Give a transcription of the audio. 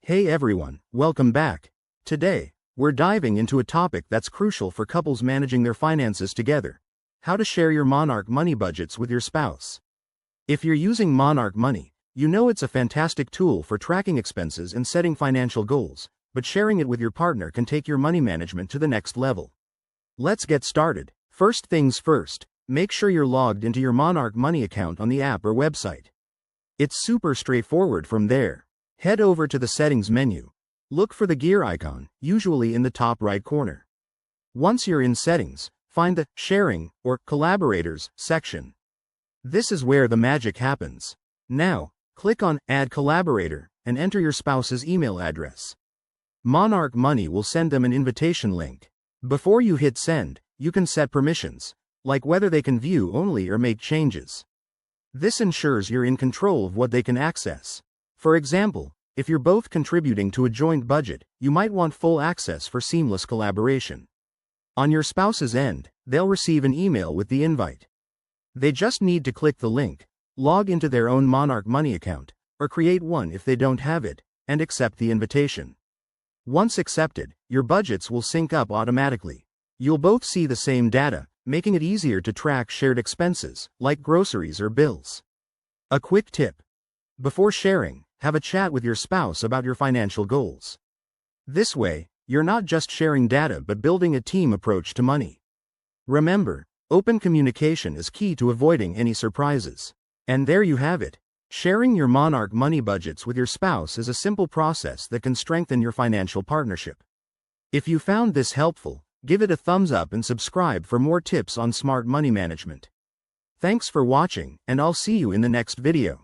Hey everyone, welcome back. Today, we're diving into a topic that's crucial for couples managing their finances together: how to share your Monarch Money budgets with your spouse. If you're using Monarch Money, you know it's a fantastic tool for tracking expenses and setting financial goals, but sharing it with your partner can take your money management to the next level. Let's get started. First things first, make sure you're logged into your Monarch Money account on the app or website. It's super straightforward from there. Head over to the Settings menu. Look for the gear icon, usually in the top right corner. Once you're in Settings, find the Sharing or Collaborators section. This is where the magic happens. Now, click on Add Collaborator and enter your spouse's email address. Monarch Money will send them an invitation link. Before you hit send, you can set permissions, like whether they can view only or make changes. This ensures you're in control of what they can access. For example, if you're both contributing to a joint budget, you might want full access for seamless collaboration. On your spouse's end, they'll receive an email with the invite. They just need to click the link, log into their own Monarch Money account, or create one if they don't have it, and accept the invitation. Once accepted, your budgets will sync up automatically. You'll both see the same data, making it easier to track shared expenses, like groceries or bills. A quick tip: before sharing, have a chat with your spouse about your financial goals. This way, you're not just sharing data but building a team approach to money. Remember, open communication is key to avoiding any surprises. And there you have it. Sharing your Monarch Money budgets with your spouse is a simple process that can strengthen your financial partnership. If you found this helpful, give it a thumbs up and subscribe for more tips on smart money management. Thanks for watching, and I'll see you in the next video.